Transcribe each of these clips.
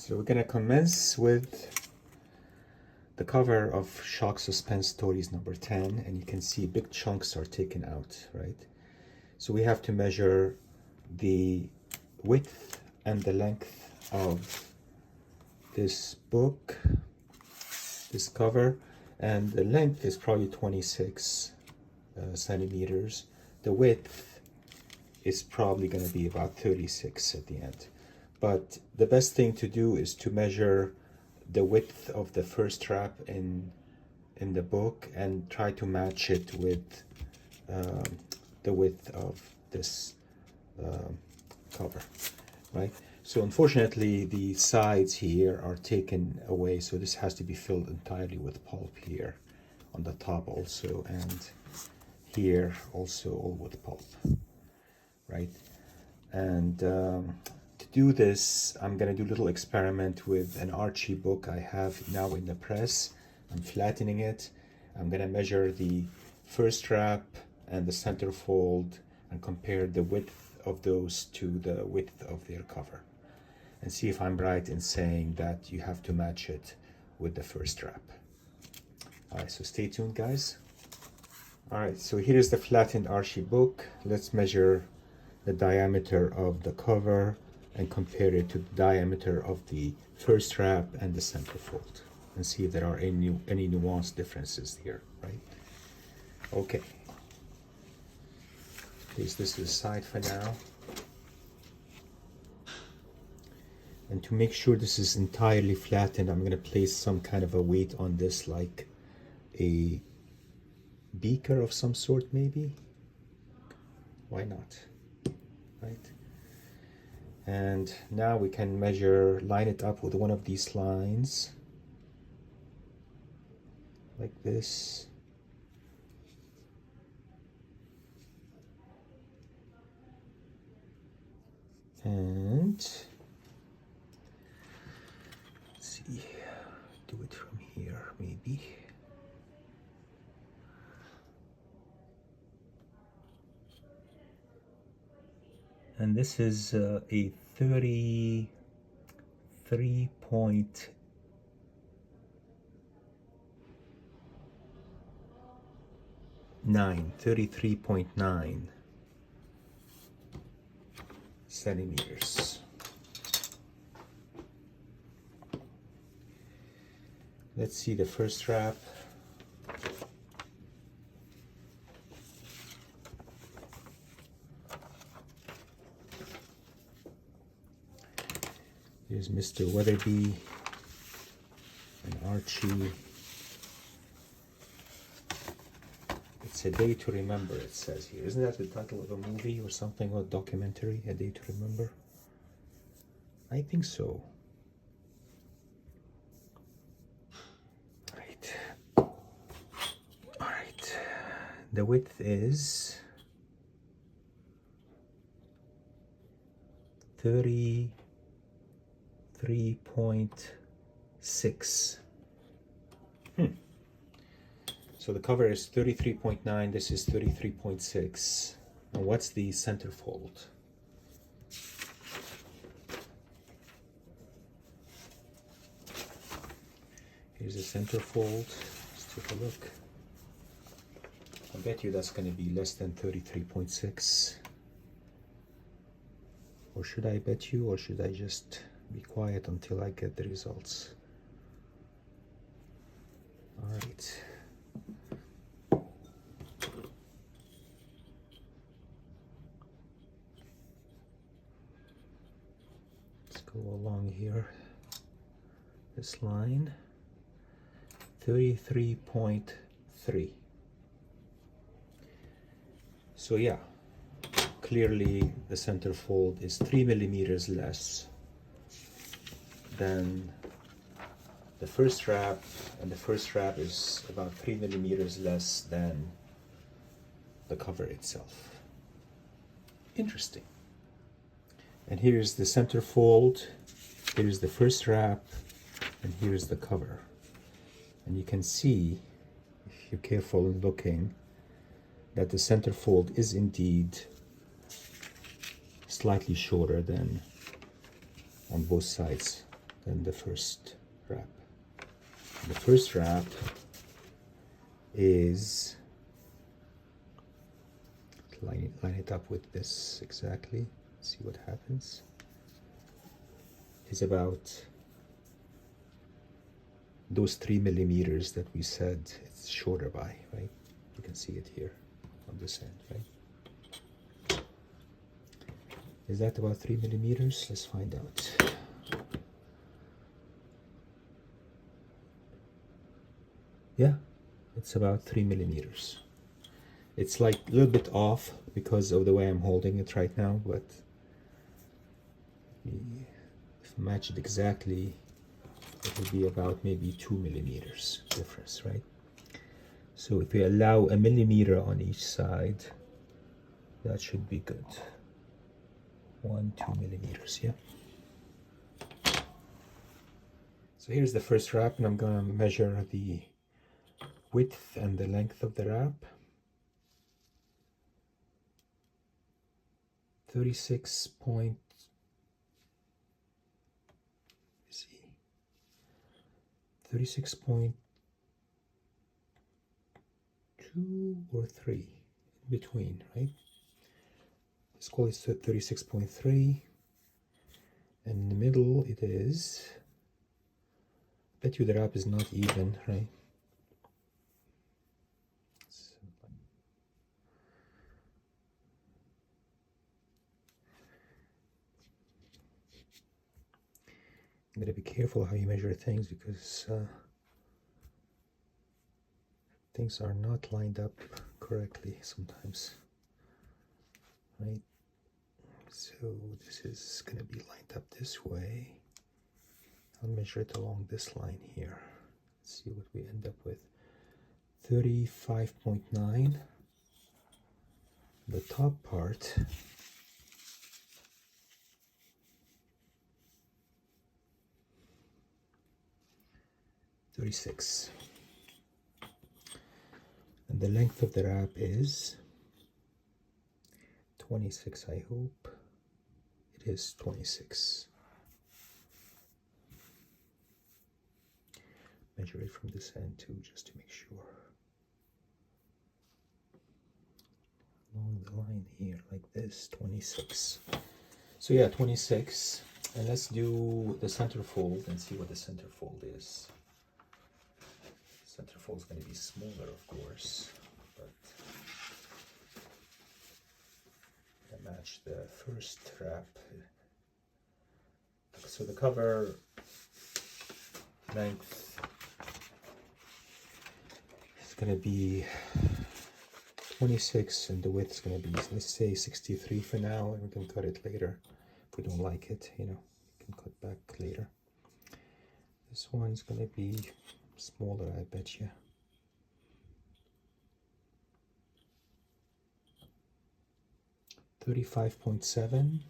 So we're gonna commence with the cover of Shock Suspense Stories number 10, and you can see big chunks are taken out, right? So we have to measure the width and the length of this book, this cover, and the length is probably 26 centimeters. The width is probably going to be about 36 at the end. But the best thing to do is to measure the width of the first strap in the book and try to match it with the width of this cover, right? So unfortunately the sides here are taken away, so this has to be filled entirely with pulp here on the top also, and here also all with pulp, right? And to do this, I'm gonna do a little experiment with an Archie book I have now in the press. I'm flattening it. I'm gonna measure the first strap and the center fold and compare the width of those to the width of their cover, and see if I'm right in saying that you have to match it with the first strap. All right, so stay tuned, guys. All right, so here is the flattened Archie book. Let's measure the diameter of the cover and compare it to the diameter of the first strap and the center fold, and see if there are any nuance differences here, right? Okay. Place this to the side for now. And to make sure this is entirely flattened, I'm going to place some kind of a weight on this, like a beaker of some sort, maybe. Why not? Right? And now we can line it up with one of these lines, like this. And let's see, do it from here, maybe. And this is a 33.9 centimeters. Let's see the first strap. Here's Mr. Weatherbee and Archie. It's a Day to Remember, it says here. Isn't that the title of a movie or something, or a documentary, A Day to Remember? I think so. Right. All right. The width is 33.6. So the cover is 33.9, this is 33.6. And what's the center fold? Here's the center fold. Let's take a look. I bet you that's going to be less than 33.6. Or should I bet you, or should I just be quiet until I get the results? All right. Let's go along here. This line, 33.3. So yeah, clearly the center fold is 3 millimeters less than the first strap, and the first strap is about 3 millimeters less than the cover itself. Interesting. And here's the center fold, here's the first strap, and here's the cover. And you can see, if you're careful in looking, that the center fold is indeed slightly shorter than on both sides than the first wrap. The first wrap is, line it up with this exactly, see what happens, is about those 3 millimeters that we said it's shorter by, right? You can see it here on this end, right? Is that about 3 millimeters? Let's find out. Yeah, it's about 3 millimeters. It's like a little bit off because of the way I'm holding it right now, but if I match it exactly, it will be about maybe 2 millimeters difference, right? So if we allow a millimeter on each side, that should be good. 1-2 millimeters, yeah. So here's the first wrap, and I'm gonna measure the width and the length of the wrap. 36 point, let's see, 36.2 or 3 in between, right? Let's call it 36.3, and in the middle it is, bet you the wrap is not even, right? You gotta be careful how you measure things, because things are not lined up correctly sometimes, right? So this is gonna be lined up this way. I'll measure it along this line here. Let's see what we end up with. 35.9. The top part, $36. And the length of the wrap is 26, I hope. It is 26. Measure it from this end too, just to make sure. Along the line here, like this, 26. So yeah, 26. And let's do the center fold and see what the center fold is. Center fold is going to be smaller, of course, but I match the first wrap. So the cover length is going to be 26, and the width is going to be, let's say, 63 for now, and we can cut it later if we don't like it, you know, we can cut back later. This one's going to be smaller, I bet you. $35.7.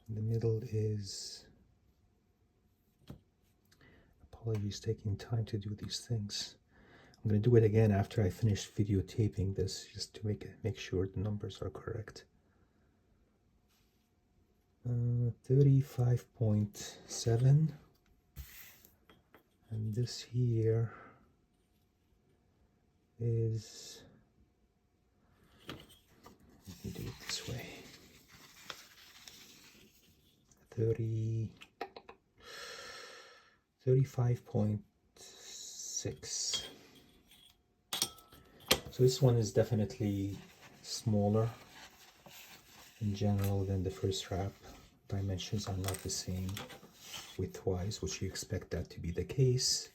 The middle is, apologies taking time to do these things. I'm going to do it again after I finish videotaping this, just to make sure the numbers are correct. 35.7, and this here is, let me do it this way, 35.6. So this one is definitely smaller in general than the first wrap. Dimensions are not the same width-wise, which you expect that to be the case.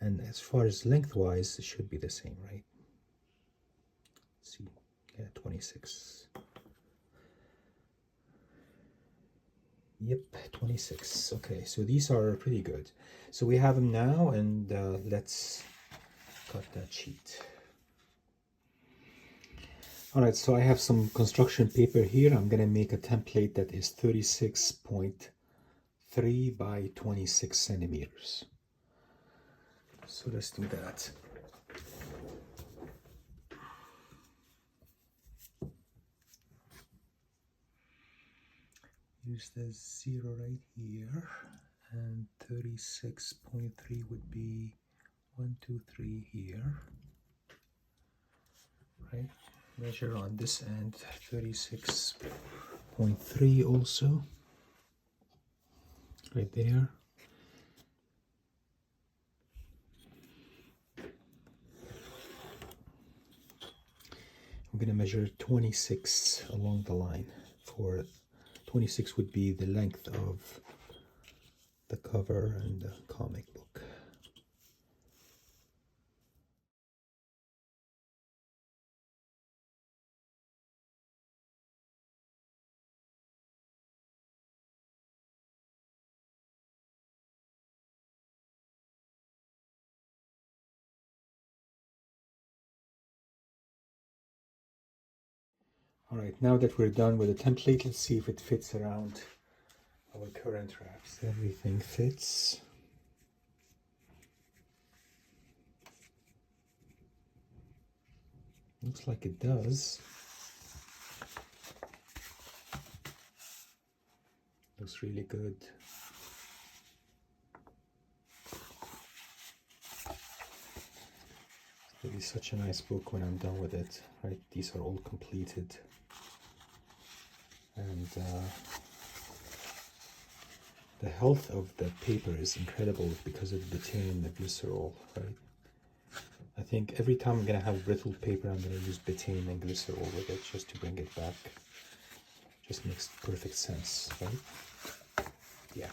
And as far as length-wise, it should be the same, right? Let's see, yeah, 26. Yep, 26. Okay, so these are pretty good. So we have them now, and let's cut that sheet. All right, so I have some construction paper here. I'm gonna make a template that is 36.3 by 26 centimeters. So let's do that. just a 0 right here, and 36.3 would be 1, 2, 3 here, right? Measure on this end, 36.3 also, right there. I'm going to measure 26 along the line. For 26 would be the length of the cover and the comic book. All right, now that we're done with the template, let's see if it fits around our current wraps. Everything fits. Looks like it does. Looks really good. It'll be such a nice book when I'm done with it, right? These are all completed. And the health of the paper is incredible because of the betaine and the glycerol, right? I think every time I'm going to have brittle paper, I'm going to use betaine and glycerol with it just to bring it back. Just makes perfect sense, right? Yeah.